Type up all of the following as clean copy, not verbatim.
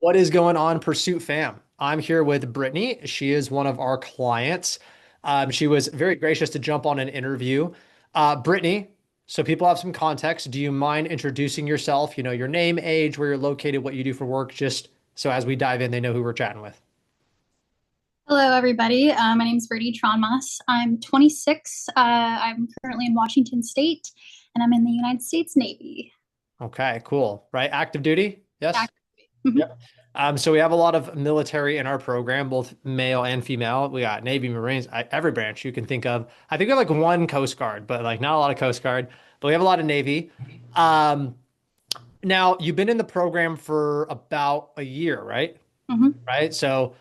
What is going on, Pursuit fam? I'm here with Brittany. She is one of our clients. She was very gracious to jump on an interview. Brittany, so people have some context. Do you mind introducing yourself? You know, your name, age, where you're located, what you do for work, just so as we dive in, they know who we're chatting with. Hello, everybody. My name is Brittany Tran-Maass. I'm 26. I'm currently in Washington State, and I'm in the United States Navy. Okay, cool. Right? Active duty? Yes? Active. Mhm. Yep. So we have a lot of military in our program, both male and female. We got Navy, Marines, every branch you can think of. I think we have like one Coast Guard, but like not a lot of Coast Guard. But we have a lot of Navy. Um, Now you've been in the program for about a year, right? Mhm. Right. So,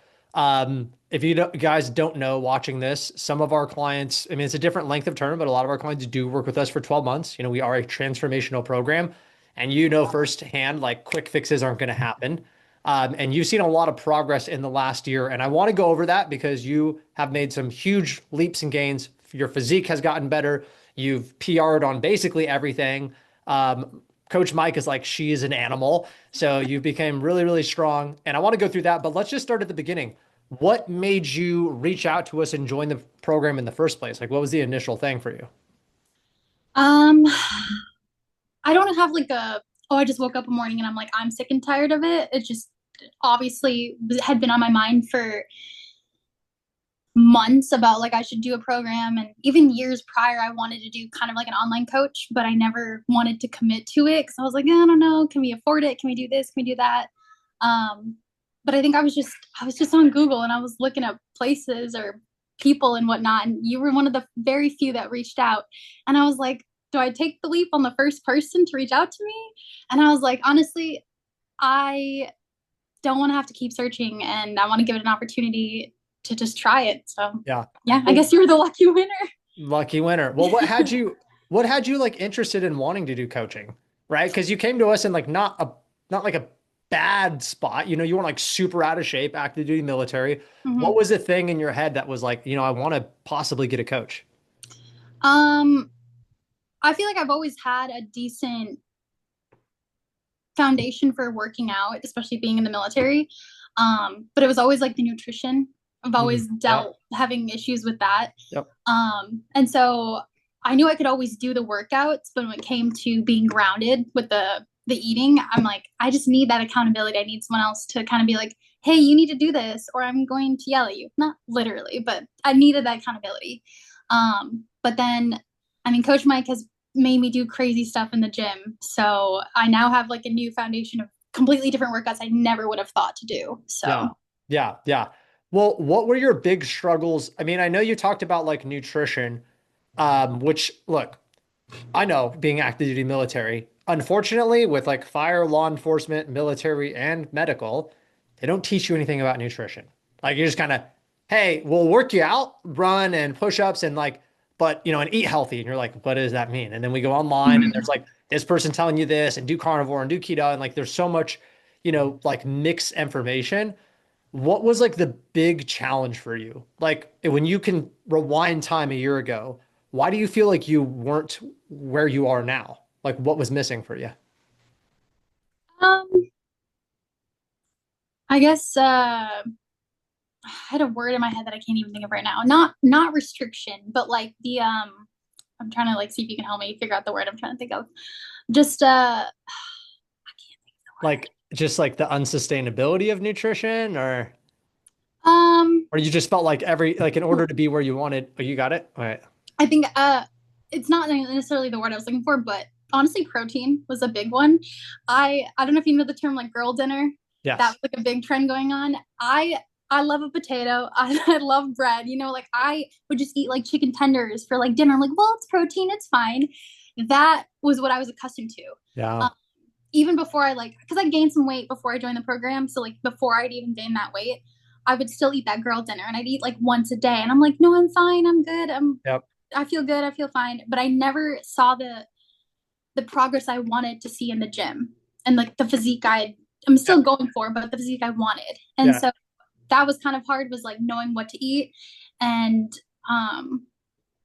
if guys don't know watching this, some of our clients, I mean, it's a different length of term, but a lot of our clients do work with us for 12 months. You know, we are a transformational program, and you know firsthand, like quick fixes aren't going to happen. And you've seen a lot of progress in the last year. And I want to go over that because you have made some huge leaps and gains. Your physique has gotten better. You've PR'd on basically everything. Coach Mike is like, she is an animal. So you became really, really strong. And I want to go through that, but let's just start at the beginning. What made you reach out to us and join the program in the first place? Like, what was the initial thing for you? Um, I don't have like I just woke up a morning and I'm like, I'm sick and tired of it. It just obviously had been on my mind for months about like I should do a program, and even years prior I wanted to do kind of like an online coach, but I never wanted to commit to it because I was like, I don't know, can we afford it, can we do this, can we do that. But I think I was just on Google and I was looking at places or people and whatnot, and you were one of the very few that reached out, and I was like, do I take the leap on the first person to reach out to me? And I was like, honestly, I don't want to have to keep searching, and I want to give it an opportunity to just try it. So Yeah. yeah, I Well, guess you were the lucky winner. lucky winner. Well, what had you like interested in wanting to do coaching? Right? Because you came to us in like not like a bad spot. You know, you weren't like super out of shape, active duty military. What Mm-hmm. was the thing in your head that was like, I want to possibly get a coach? Um, I feel like I've always had a decent foundation for working out, especially being in the military. But it was always like the nutrition. I've always Yep. dealt having issues with that. Yep. And so I knew I could always do the workouts, but when it came to being grounded with the eating, I'm like, I just need that accountability. I need someone else to kind of be like, hey, you need to do this, or I'm going to yell at you. Not literally, but I needed that accountability. But then, I mean, Coach Mike has made me do crazy stuff in the gym. So I now have like a new foundation of completely different workouts I never would have thought to do. Yeah. So, Yeah. Yeah. Well, what were your big struggles? I mean, I know you talked about like nutrition, which look, I know being active duty military, unfortunately, with like fire, law enforcement, military, and medical, they don't teach you anything about nutrition. Like you're just kind of, hey, we'll work you out, run and push-ups and like, but and eat healthy. And you're like, what does that mean? And then we go online and there's like this person telling you this and do carnivore and do keto. And like there's so much, like mixed information. What was like the big challenge for you? Like when you can rewind time a year ago, why do you feel like you weren't where you are now? Like what was missing for you? um, I guess I had a word in my head that I can't even think of right now. Not restriction, but like the I'm trying to like see if you can help me figure out the word I'm trying to think of. Just I can't think of the Like just like the unsustainability of nutrition word. or you just felt like like in order to be where you wanted, oh, you got it? All right. I think it's not necessarily the word I was looking for, but honestly protein was a big one. I don't know if you know the term like girl dinner. That Yes. was like a big trend going on. I love a potato. I love bread. You know, like I would just eat like chicken tenders for like dinner. I'm like, well, it's protein, it's fine. That was what I was accustomed to. Yeah. Um, Even before I like, because I gained some weight before I joined the program. So like before I'd even gained that weight, I would still eat that girl dinner, and I'd eat like once a day. And I'm like, no, I'm fine. I'm good. Yep. I feel good. I feel fine. But I never saw the progress I wanted to see in the gym, and like the physique I'm Yeah. still going for, but the physique I wanted. And Yeah. so that was kind of hard, was like knowing what to eat. And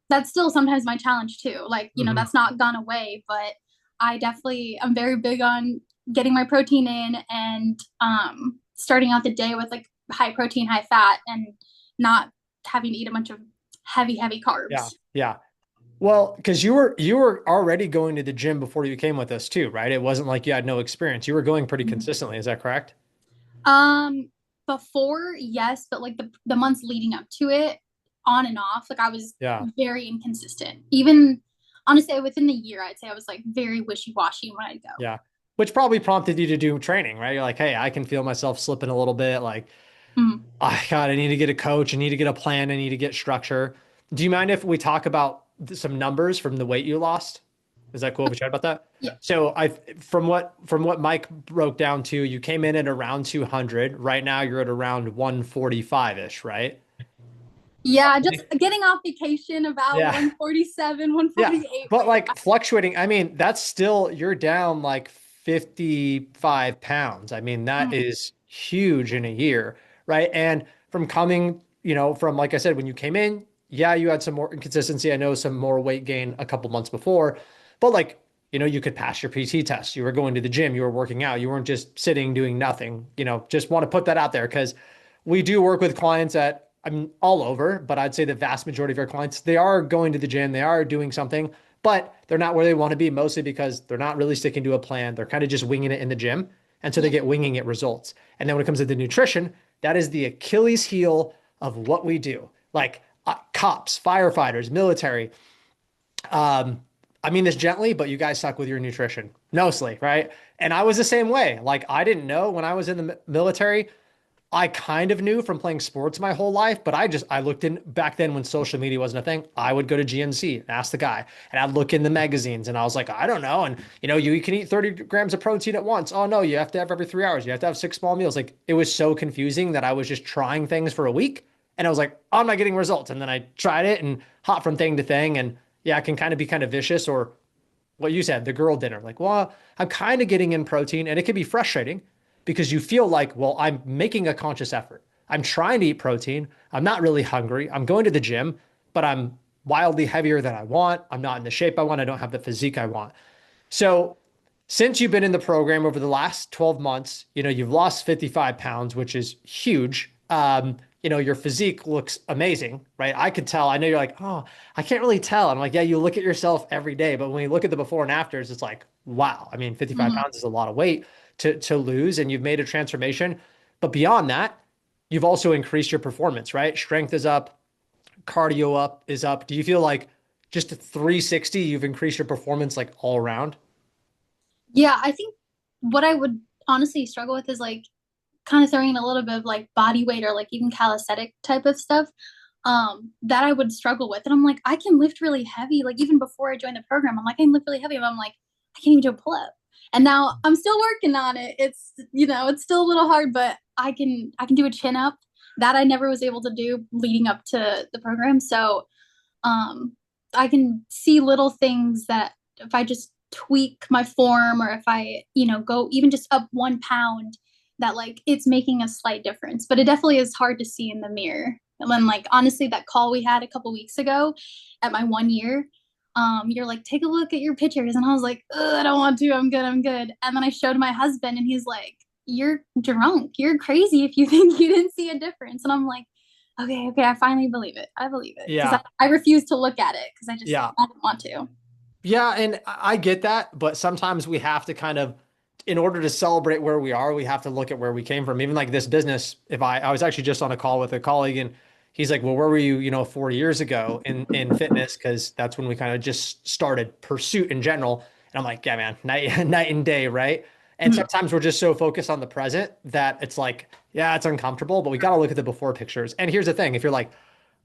that's still sometimes my challenge too. Like, Mhm. that's not gone away, but I'm very big on getting my protein in, and starting out the day with like high protein, high fat, and not having to eat a bunch of heavy Yeah. carbs. Yeah. Well, because you were already going to the gym before you came with us too, right? It wasn't like you had no experience. You were going pretty consistently. Is that correct? Um, Before, yes, but like the months leading up to it, on and off, like I was Yeah. very inconsistent. Even honestly, within the year, I'd say I was like very wishy washy when I'd go. Yeah. Which probably prompted you to do training, right? You're like, hey, I can feel myself slipping a little bit. Like, Mhm. God, I need to get a coach. I need to get a plan. I need to get structure. Do you mind if we talk about some numbers from the weight you lost? Is that cool if we chat about that? Yeah, So from what Mike broke down to, you came in at around 200. Right now you're at around 145-ish, right? yeah, just getting off vacation about Yeah. 147, Yeah. 148 But weight. like fluctuating, I mean, that's still, you're down like 55 pounds. I mean, that Mhm. is huge in a year, right? And from coming, from like I said, when you came in, yeah, you had some more inconsistency. I know some more weight gain a couple months before, but like, you could pass your PT test. You were going to the gym, you were working out, you weren't just sitting doing nothing. Just want to put that out there because we do work with clients at, I'm all over, but I'd say the vast majority of our clients, they are going to the gym, they are doing something, but they're not where they want to be, mostly because they're not really sticking to a plan. They're kind of just winging it in the gym. And so they Yeah, get winging it results. And then when it comes to the nutrition, that is the Achilles heel of what we do. Like cops, firefighters, military. Um, I mean this gently, but you guys suck with your nutrition, mostly, right? And I was the same way. Like I didn't know when I was in the military. I kind of knew from playing sports my whole life, but I looked in back then when social media wasn't a thing. I would go to GNC and ask the guy, and I'd look in the magazines, and I was like, I don't know. And you can eat 30 grams of protein at once. Oh no, you have to have every 3 hours. You have to have six small meals. Like it was so confusing that I was just trying things for a week, and I was like, I'm not getting results. And then I tried it and hop from thing to thing, and yeah, it can kind of be kind of vicious or what you said, the girl dinner. Like, well, I'm kind of getting in protein, and it can be frustrating because you feel like, well, I'm making a conscious effort. I'm trying to eat protein. I'm not really hungry. I'm going to the gym, but I'm wildly heavier than I want. I'm not in the shape I want. I don't have the physique I want. So, since you've been in the program over the last 12 months, you've lost 55 pounds, which is huge. Your physique looks amazing, right? I could tell. I know you're like, oh, I can't really tell. I'm like, yeah, you look at yourself every day, but when you look at the before and afters, it's like, wow. I mean, 55 Mhm. pounds is a lot of weight to lose, and you've made a transformation. But beyond that, you've also increased your performance, right? Strength is up, cardio up is up. Do you feel like just 360, you've increased your performance like all around? Yeah, I think what I would honestly struggle with is like kind of throwing in a little bit of like body weight or like even calisthenic type of stuff that I would struggle with. And I'm like, I can lift really heavy. Like even before I joined the program, I'm like, I can lift really heavy. And I'm like, I can't even do a pull up. And now I'm still working on it. It's it's still a little hard, but I can do a chin up that I never was able to do leading up to the program. So um I can see little things that if I just tweak my form or if I, go even just up 1 pound, that like it's making a slight difference. But it definitely is hard to see in the mirror. And then like honestly, that call we had a couple weeks ago at my 1 year, you're like, take a look at your pictures. And I was like, I don't want to, I'm good, I'm good. And then I showed my husband and he's like, you're drunk. You're crazy if you think you didn't see a difference. And I'm like, okay, okay, I finally believe it. I believe it. Because Yeah. I refuse to look at it because Yeah. I don't want to. Yeah, and I get that, but sometimes we have to kind of, in order to celebrate where we are, we have to look at where we came from. Even like this business, if I was actually just on a call with a colleague and he's like, well, where were you, 4 years ago in fitness? Because that's when we kind of just started pursuit in general. And I'm like, yeah, man, night night and day, right? And Mhm. sometimes we're just so focused on the present that it's like, yeah, it's uncomfortable, but we got to look at the before pictures. And here's the thing, if you're like,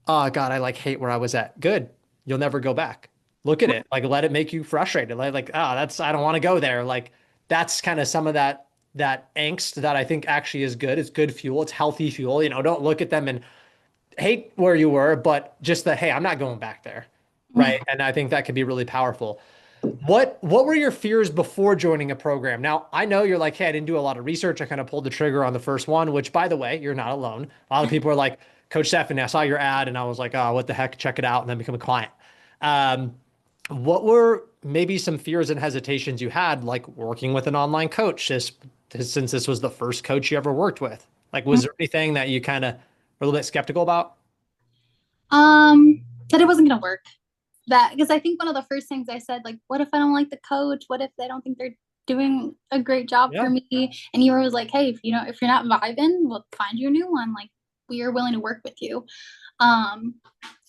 oh God, I like hate where I was at. Good. You'll never go back. Look at it. Like let it make you frustrated. Oh, that's I don't want to go there. Like that's kind of some of that angst that I think actually is good. It's good fuel. It's healthy fuel. Don't look at them and hate where you were, but just the hey, I'm not going back there. Right. And I think that can be really powerful. What were your fears before joining a program? Now, I know you're like, hey, I didn't do a lot of research. I kind of pulled the trigger on the first one, which by the way, you're not alone. A lot of people are like, Coach Stephanie, I saw your ad and I was like, oh, what the heck? Check it out and then become a client. Um, what were maybe some fears and hesitations you had, like working with an online coach, this since this was the first coach you ever worked with? Like, was there anything that you kind of were a little bit skeptical about? That it wasn't gonna work. That because I think one of the first things I said, like, what if I don't like the coach? What if they don't think they're doing a great job for Yeah. me? And you were always like, hey, if you know, if you're not vibing, we'll find you a new one. Like, we are willing to work with you. Um,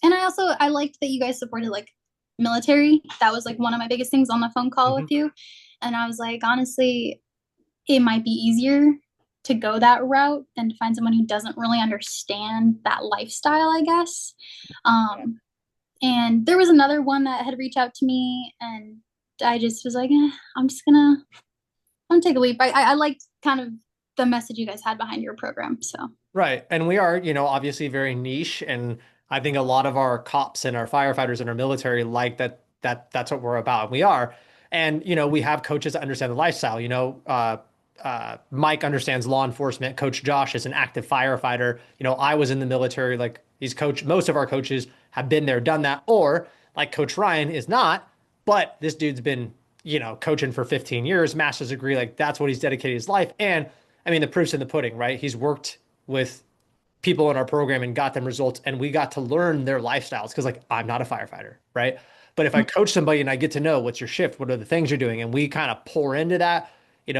and I liked that you guys supported like military. That was like one of my biggest things on the phone call with Hmm. you. And I was like, honestly, it might be easier to go that route than to find someone who doesn't really understand that lifestyle, I guess. And there was another one that had reached out to me, and I just was like, I'm gonna take a leap. I liked kind of the message you guys had behind your program. So Right. And we are, obviously very niche. And I think a lot of our cops and our firefighters and our military like that's what we're about. We are. And, we have coaches that understand the lifestyle. Mike understands law enforcement. Coach Josh is an active firefighter. I was in the military, like he's coach, most of our coaches have been there, done that, or like Coach Ryan is not, but this dude's been, coaching for 15 years, master's degree, like that's what he's dedicated his life. And I mean, the proof's in the pudding, right? He's worked with people in our program and got them results, and we got to learn their lifestyles because like I'm not a firefighter, right? But if I coach somebody and I get to know what's your shift, what are the things you're doing, and we kind of pour into that,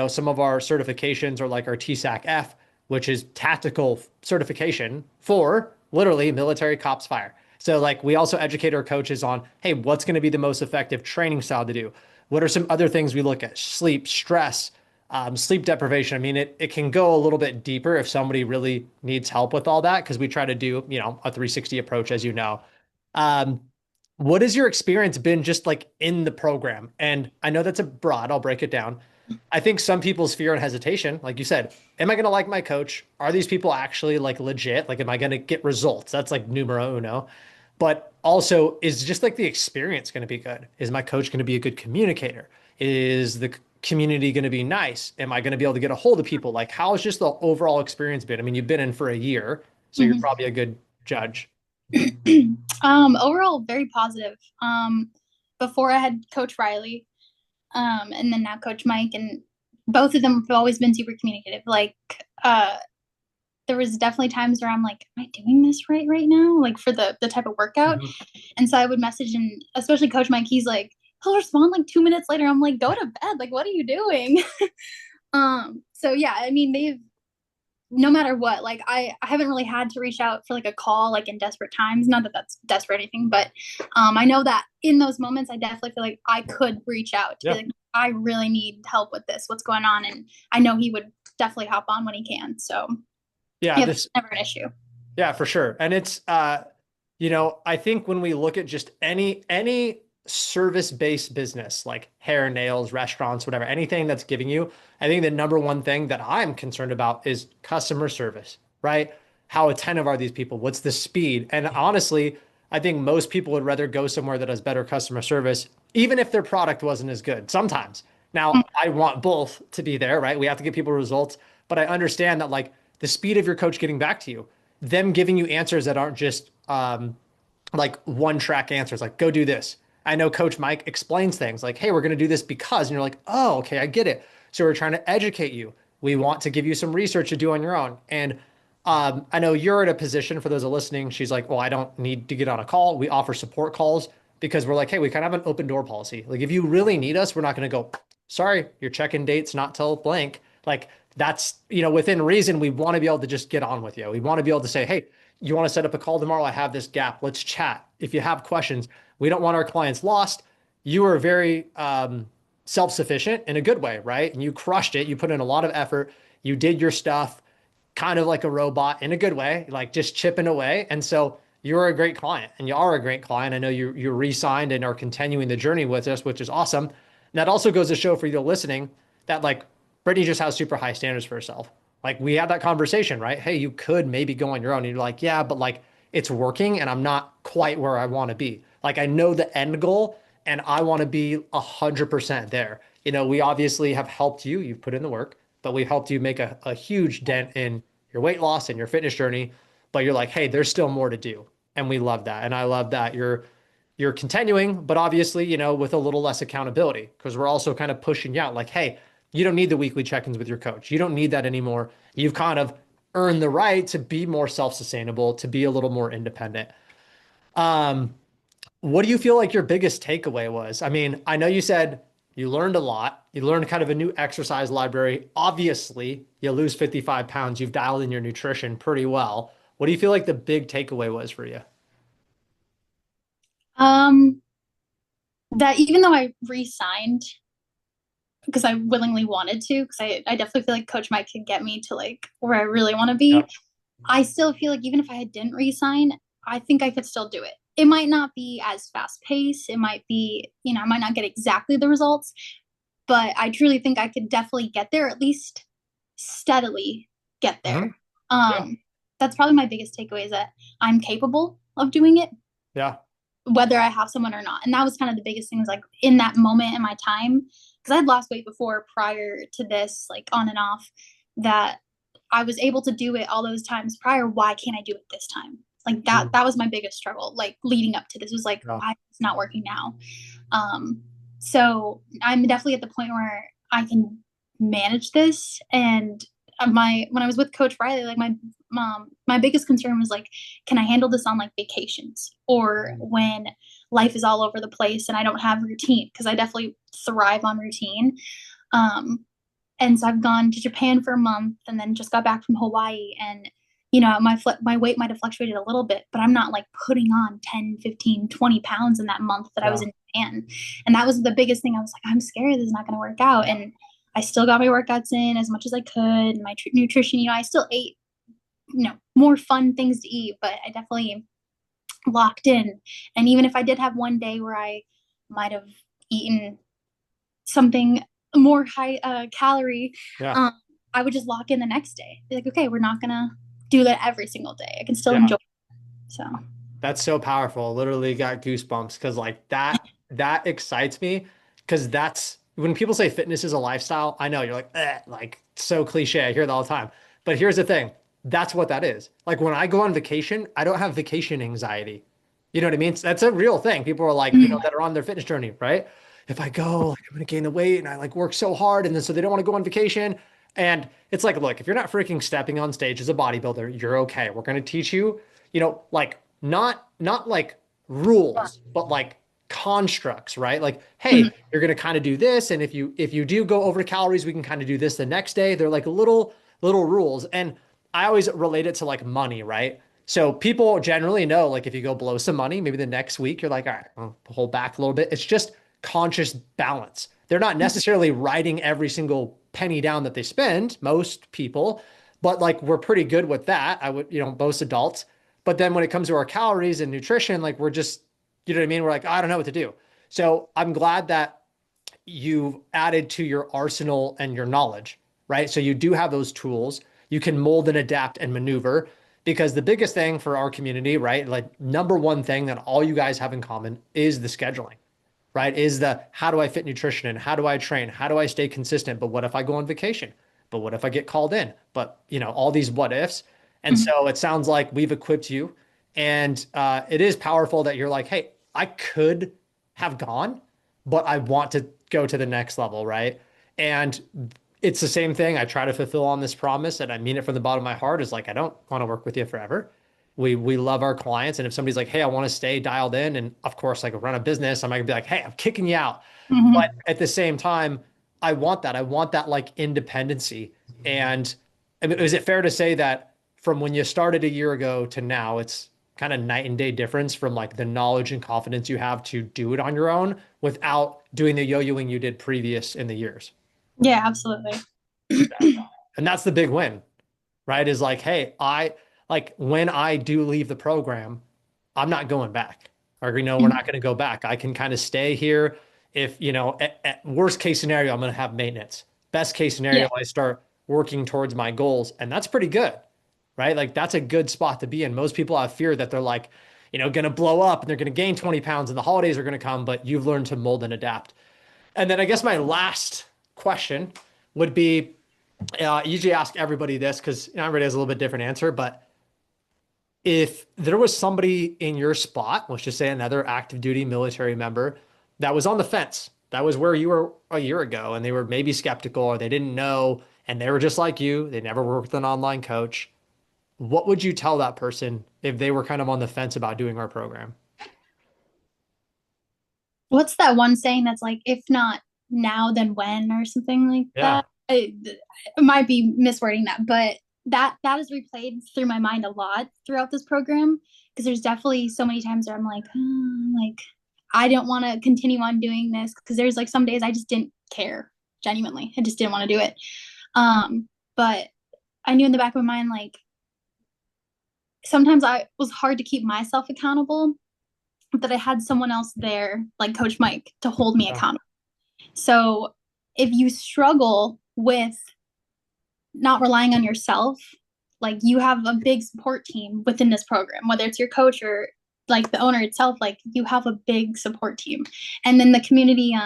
some of our certifications are like our TSAC-F, which is tactical certification for literally military cops fire. So like we also educate our coaches on, hey, what's going to be the most effective training style to do? What are some other things we look at? Sleep, stress, sleep deprivation. I mean, it can go a little bit deeper if somebody really needs help with all that because we try to do, a 360 approach, as you know. Um, what has your experience been just like in the program? And I know that's a broad, I'll break it down. I think some people's fear and hesitation, like you said, am I going to like my coach? Are these people actually like legit? Like, am I going to get results? That's like numero uno. But also, is just like the experience going to be good? Is my coach going to be a good communicator? Is the community going to be nice? Am I going to be able to get a hold of people? Like, how has just the overall experience been? I mean, you've been in for a year, so you're mm-hmm. probably a good judge. Overall, very positive. Before I had Coach Riley, and then now Coach Mike, and both of them have always been super communicative. Like, uh, there was definitely times where I'm like, am I doing this right now? Like for the type of workout. Mhm. And so I would message, and especially Coach Mike, he's like, he'll respond like 2 minutes later. I'm like, go to bed. Like, what are you doing? So yeah, I mean, they've no matter what, like I haven't really had to reach out for like a call like in desperate times. Not that that's desperate or anything, but I know that in those moments I definitely feel like I could reach out to be Yeah. like, I really need help with this. What's going on? And I know he would definitely hop on when he can. So Yeah, yeah, that's this never an issue. Yeah, for sure. And it's I think when we look at just any service-based business like hair, nails, restaurants, whatever, anything that's giving you, I think the number one thing that I'm concerned about is customer service, right? How attentive are these people? What's the speed? And honestly, I think most people would rather go somewhere that has better customer service, even if their product wasn't as good. Sometimes. Now, I want both to be there, right? We have to give people results, but I understand that like the speed of your coach getting back to you, them giving you answers that aren't just like one track answers, like go do this. I know Coach Mike explains things like, hey, we're going to do this because, and you're like, oh, okay, I get it. So we're trying to educate you. We want to give you some research to do on your own. And I know you're in a position for those listening. She's like, well, I don't need to get on a call. We offer support calls because we're like, hey, we kind of have an open door policy. Like, if you really need us, we're not going to go, sorry, your check-in date's not till blank. Like, that's, within reason, we want to be able to just get on with you. We want to be able to say, hey, you want to set up a call tomorrow? I have this gap. Let's chat. If you have questions, we don't want our clients lost. You are very self-sufficient in a good way, right? And you crushed it. You put in a lot of effort. You did your stuff kind of like a robot in a good way, like just chipping away. And so you're a great client and you are a great client. I know you're re-signed and are continuing the journey with us, which is awesome. And that also goes to show for you listening that like Brittany just has super high standards for herself. Like we had that conversation, right? Hey, you could maybe go on your own. And you're like, yeah, but like it's working and I'm not quite where I want to be. Like I know the end goal and I want to be 100% there. We obviously have helped you. You've put in the work, but we've helped you make a huge dent in your weight loss and your fitness journey. But you're like, hey, there's still more to do. And we love that. And I love that you're continuing, but obviously, with a little less accountability because we're also kind of pushing you out like, hey, You don't need the weekly check-ins with your coach. You don't need that anymore. You've kind of earned the right to be more self-sustainable, to be a little more independent. Um, what do you feel like your biggest takeaway was? I mean, I know you said you learned a lot. You learned kind of a new exercise library. Obviously, you lose 55 pounds. You've dialed in your nutrition pretty well. What do you feel like the big takeaway was for you? Um, that even though I re-signed because I willingly wanted to, because I definitely feel like Coach Mike could get me to like where I really want to be. Yep. I still feel like even if I didn't re-sign, I think I could still do it. It might not be as fast paced. It might be, I might not get exactly the results, but I truly think I could definitely get there, at least steadily get Hmm. there. Yeah. That's probably my biggest takeaway is that I'm capable of doing it, Yeah. whether I have someone or not. And that was kind of the biggest thing is like in that moment in my time, because I'd lost weight before prior to this, like on and off, that I was able to do it all those times prior. Why can't I do it this time? Like Mm. that was my biggest struggle, like leading up to this was like, Yeah. why it's not working now? Um, so I'm definitely at the point where I can manage this. And when I was with Coach Riley, like my biggest concern was like, can I handle this on like vacations or when life is all over the place and I don't have routine? Because I definitely thrive on routine. Um, and so I've gone to Japan for a month and then just got back from Hawaii and my weight might have fluctuated a little bit, but I'm not like putting on 10, 15, 20 pounds in that month that I was Yeah. in Japan. And that was the biggest thing. I was like, I'm scared this is not going to work out. And I still got my workouts in as much as I could. And my nutrition, I still ate, more fun things to eat, but I definitely locked in. And even if I did have one day where I might have eaten something more high calorie, Yeah. um, I would just lock in the next day. Be like, okay, we're not gonna do that every single day. I can still Yeah. enjoy it. So That's so powerful. Literally got goosebumps because like that excites me because that's when people say fitness is a lifestyle. I know you're like, like so cliche. I hear it all the time. But here's the thing. That's what that is. Like when I go on vacation, I don't have vacation anxiety. You know what I mean? That's a real thing. People are like, that are on their fitness journey, right? If I go, like I'm gonna gain the weight and I like work so hard and then so they don't want to go on vacation. And it's like, look, if you're not freaking stepping on stage as a bodybuilder, you're okay. We're gonna teach you, like not like rules, but like constructs, right? Like, hey, you're gonna kind of do this, and if you do go over calories, we can kind of do this the next day. They're like little rules, and I always relate it to like money, right? So people generally know, like, if you go below some money, maybe the next week you're like, all right, I'll hold back a little bit. It's just conscious balance. They're not necessarily writing every single penny down that they spend, most people, but like we're pretty good with that. I would, most adults. But then when it comes to our calories and nutrition, like we're just, you know what I mean? We're like, I don't know what to do. So I'm glad that you've added to your arsenal and your knowledge, right? So you do have those tools. You can mold and adapt and maneuver because the biggest thing for our community, right? Like number one thing that all you guys have in common is the scheduling, right? Is the how do I fit nutrition and how do I train? How do I stay consistent? But what if I go on vacation? But what if I get called in? But all these what ifs. And so it sounds like we've equipped you, and it is powerful that you're like, hey, I could have gone, but I want to go to the next level, right? And it's the same thing. I try to fulfill on this promise, and I mean it from the bottom of my heart. Is like I don't want to work with you forever. We love our clients, and if somebody's like, "Hey, I want to stay dialed in," and of course, like run a business, I'm not gonna be like, "Hey, I'm kicking you out." But at the same time, I want that. I want that like independency. And I mean, is it fair to say that from when you started a year ago to now, it's kind of night and day difference from like the knowledge and confidence you have to do it on your own without doing the yo-yoing you did previous in the years? yeah, absolutely. And that's the big win, right? Is like, hey, I like when I do leave the program, I'm not going back. Or, we're not going to go back. I can kind of stay here. If, at worst case scenario, I'm going to have maintenance. Best case Yeah. scenario, I start working towards my goals. And that's pretty good, right? Like that's a good spot to be in. Most people have fear that they're like, going to blow up and they're going to gain 20 pounds and the holidays are going to come, but you've learned to mold and adapt. And then I guess my last question would be, I usually ask everybody this because everybody has a little bit different answer, but if there was somebody in your spot, let's just say another active duty military member that was on the fence, that was where you were a year ago, and they were maybe skeptical or they didn't know, and they were just like you. They never worked with an online coach. What would you tell that person if they were kind of on the fence about doing our program? What's that one saying that's like, if not now, then when, or something like Yeah. that? I might be miswording that, but that is replayed through my mind a lot throughout this program because there's definitely so many times where I'm like, like I don't want to continue on doing this because there's like some days I just didn't care genuinely. I just didn't want to do it. But I knew in the back of my mind like sometimes I was hard to keep myself accountable, that I had someone else there, like Coach Mike, to hold me Yeah. accountable. So if you struggle with not relying on yourself, like you have a big support team within this program, whether it's your coach or like the owner itself, like you have a big support team. And then the community,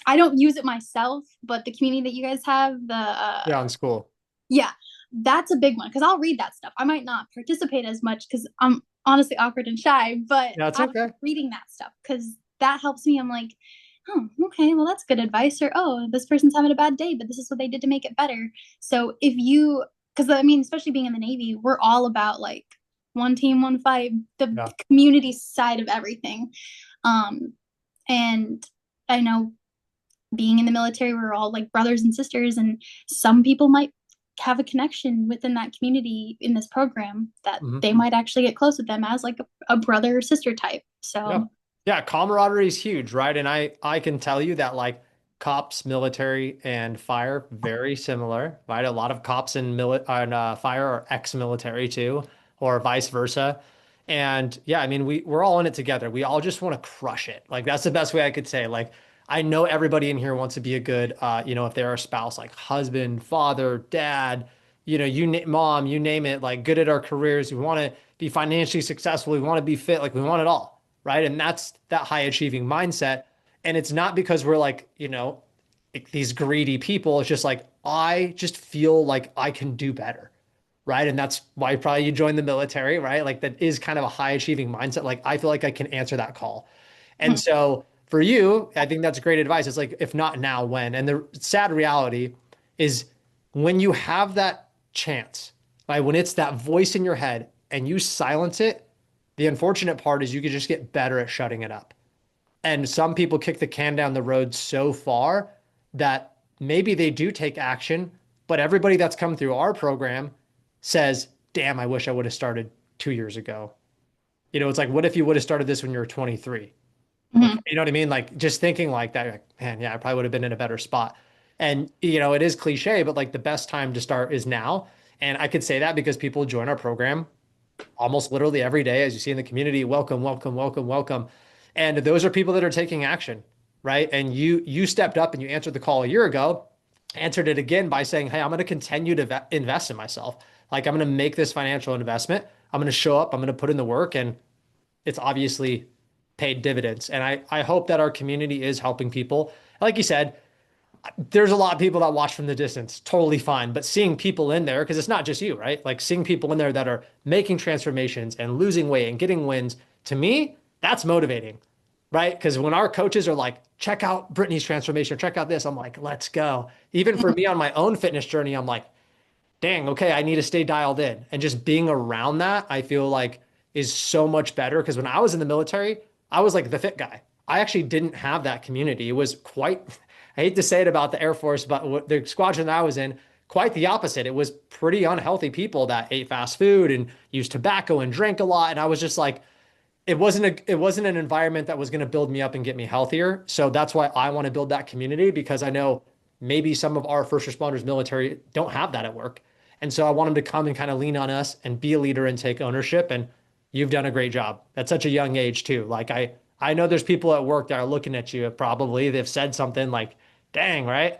I don't use it myself, but the community that you guys have, the Yeah, in school. yeah, that's a big one because I'll read that stuff. I might not participate as much because I'm honestly awkward and shy, but Yeah, it's I'm okay. reading that stuff because that helps me. I'm like, oh, okay, well, that's good advice. Or, oh, this person's having a bad day, but this is what they did to make it better. So if you, because I mean, especially being in the Navy, we're all about like one team, one fight, the Yeah. community side of everything. Um, and I know being in the military, we're all like brothers and sisters, and some people might have a connection within that community in this program that Mhm. they might actually get close with them as like a brother or sister type. Yeah. So, Yeah, camaraderie is huge, right? And I can tell you that like cops, military, and fire very similar, right? A lot of cops and fire are ex-military too, or vice versa. And yeah, I mean we're all in it together. We all just want to crush it. Like that's the best way I could say. Like I know everybody in here wants to be a good if they're a spouse, like husband, father, dad, mom, you name it, like good at our careers. We want to be financially successful. We want to be fit. Like we want it all, right? And that's that high achieving mindset. And it's not because we're like, like these greedy people. It's just like, I just feel like I can do better, right? And that's why probably you join the military, right? Like that is kind of a high achieving mindset. Like I feel like I can answer that call. And mhm, so for you, I think that's great advice. It's like, if not now, when? And the sad reality is when you have that chance, right? When it's that voice in your head and you silence it, the unfortunate part is you could just get better at shutting it up. And some people kick the can down the road so far that maybe they do take action, but everybody that's come through our program says, damn, I wish I would have started 2 years ago. It's like, what if you would have started this when you were 23? Like, mhm, you know what I mean? Like just thinking like that, you're like, man, yeah, I probably would have been in a better spot. And it is cliche, but like the best time to start is now. And I could say that because people join our program almost literally every day, as you see in the community. Welcome, welcome, welcome, welcome. And those are people that are taking action, right? And you stepped up and you answered the call a year ago, answered it again by saying, "Hey, I'm going to continue to invest in myself. Like I'm going to make this financial investment. I'm going to show up. I'm going to put in the work, and it's obviously paid dividends." And I hope that our community is helping people. Like you said, there's a lot of people that watch from the distance, totally fine. But seeing people in there, because it's not just you, right? Like seeing people in there that are making transformations and losing weight and getting wins, to me, that's motivating, right? Because when our coaches are like, check out Brittany's transformation, check out this, I'm like, let's go. Even for mhm, me on my own fitness journey, I'm like, dang, okay, I need to stay dialed in. And just being around that, I feel like is so much better. Because when I was in the military, I was like the fit guy. I actually didn't have that community. It was quite, I hate to say it about the Air Force, but the squadron that I was in, quite the opposite. It was pretty unhealthy people that ate fast food and used tobacco and drank a lot. And I was just like, it wasn't an environment that was going to build me up and get me healthier. So that's why I want to build that community, because I know maybe some of our first responders military don't have that at work. And so I want them to come and kind of lean on us and be a leader and take ownership. And you've done a great job at such a young age too. Like I know there's people at work that are looking at you, probably they've said something like, dang, right?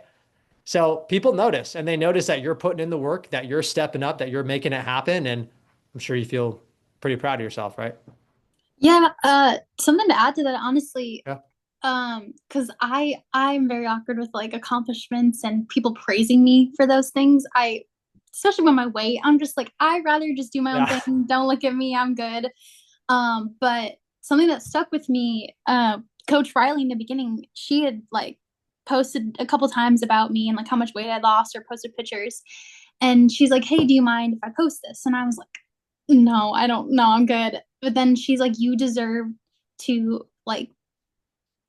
So people notice, and they notice that you're putting in the work, that you're stepping up, that you're making it happen. And I'm sure you feel pretty proud of yourself, right? yeah. Something to add to that, honestly, Yeah. because I'm very awkward with like accomplishments and people praising me for those things. Especially when my weight, I'm just like, I'd rather just do my own Yeah. thing. Don't look at me, I'm good. But something that stuck with me, Coach Riley in the beginning, she had like posted a couple times about me and like how much weight I lost or posted pictures. And she's like, "Hey, do you mind if I post this?" And I was like, "No, I don't know, I'm good." But then she's like, "You deserve to like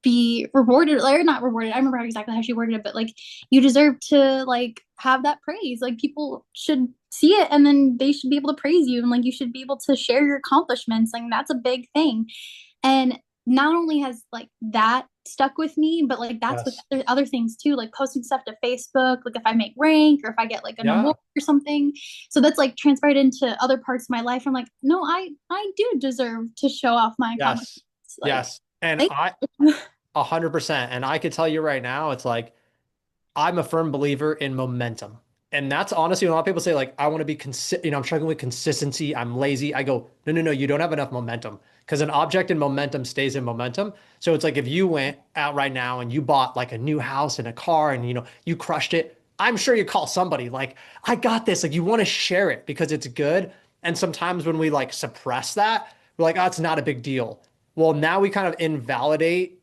be rewarded or not rewarded. I remember exactly how she worded it, but like you deserve to like have that praise. Like people should see it and then they should be able to praise you and like you should be able to share your accomplishments. Like that's a big thing." And not only has like that stuck with me, but like that's with Yes. other things too, like posting stuff to Facebook, like if I make rank or if I get like an Yeah. award or something. So that's like transferred into other parts of my life. I'm like, no, I do deserve to show off my accomplishments. Yes. Like, Yes. And thank I you. 100%. And I could tell you right now, it's like I'm a firm believer in momentum. And that's honestly when a lot of people say, like, I want to be I'm struggling with consistency. I'm lazy. I go, no, no, no, you don't have enough momentum because an object in momentum stays in momentum. So it's like if you went out right now and you bought like a new house and a car and, you crushed it, I'm sure you call somebody like, I got this. Like, you want to share it because it's good. And sometimes when we like suppress that, we're like, oh, it's not a big deal. Well, now we kind of invalidate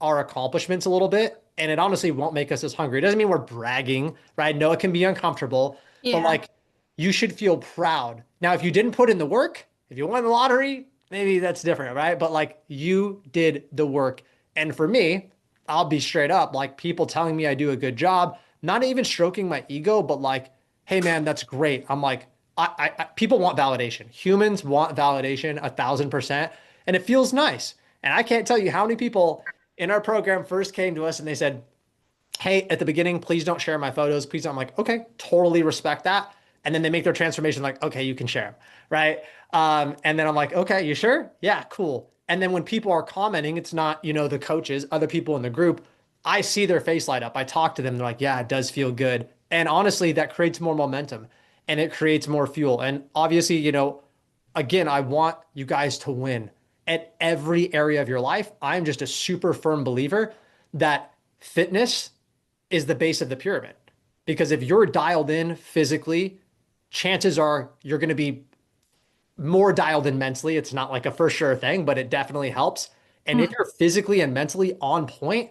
our accomplishments a little bit, and it honestly won't make us as hungry. It doesn't mean we're bragging, right? No, it can be uncomfortable, but Yeah. like you should feel proud. Now, if you didn't put in the work, if you won the lottery, maybe that's different, right? But like you did the work. And for me, I'll be straight up, like people telling me I do a good job, not even stroking my ego, but like, hey man, that's great. I'm like, people want validation. Humans want validation 1,000%, and it feels nice. And I can't tell you how many people in our program first came to us and they said, hey, at the beginning, please don't share my photos. Please don't. I'm like, okay, totally respect that. And then they make their transformation like, okay, you can share them, right? And then I'm like, okay, you sure? Yeah, cool. And then when people are commenting, it's not, the coaches, other people in the group, I see their face light up. I talk to them. They're like, yeah, it does feel good. And honestly, that creates more momentum and it creates more fuel. And obviously, again, I want you guys to win at every area of your life. I'm just a super firm believer that fitness is the base of the pyramid. Because if you're dialed in physically, chances are you're going to be more dialed in mentally. It's not like a for sure thing, but it definitely helps. And if Mm. you're physically and mentally on point,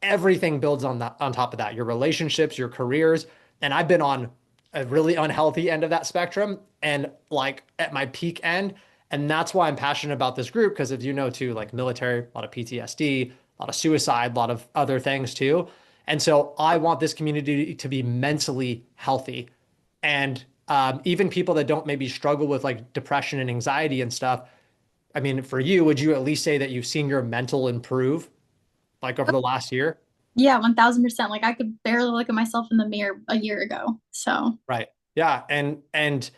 everything builds on that on top of that. Your relationships, your careers. And I've been on a really unhealthy end of that spectrum and like at my peak end. And that's why I'm passionate about this group, because as you know too, like military, a lot of PTSD, a lot of suicide, a lot of other things too. And so I want this community to be mentally healthy. And even people that don't maybe struggle with like depression and anxiety and stuff. I mean, for you, would you at least say that you've seen your mental improve like over the last year? Yeah, 1000%. Like I could barely look at myself in the mirror a year ago. So, Right. Yeah. And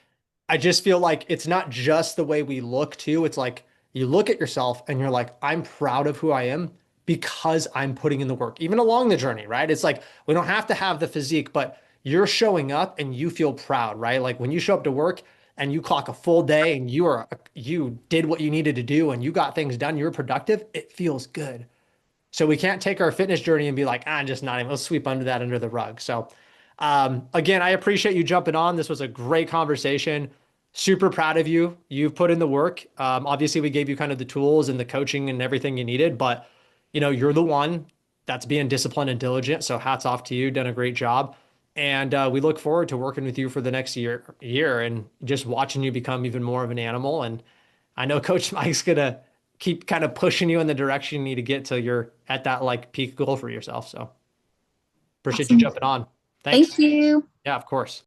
I just feel like it's not just the way we look too. It's like you look at yourself and you're like, I'm proud of who I am because I'm putting in the work, even along the journey, right? It's like we don't have to have the physique, but you're showing up and you feel proud, right? Like when you show up to work and you clock a full day and you did what you needed to do and you got things done, you were productive, it feels good. So we can't take our fitness journey and be like, I'm just not even, let's sweep under that under the rug. So again, I appreciate you jumping on. This was a great conversation. Super proud of you. You've put in the work. Obviously, we gave you kind of the tools and the coaching and everything you needed, but you're the one that's being disciplined and diligent. So hats off to you. Done a great job. And we look forward to working with you for the next year and just watching you become even more of an animal. And I know Coach Mike's gonna keep kind of pushing you in the direction you need to get till you're at that like peak goal for yourself. So appreciate you awesome. jumping on. Thank Thanks. you. Yeah, of course.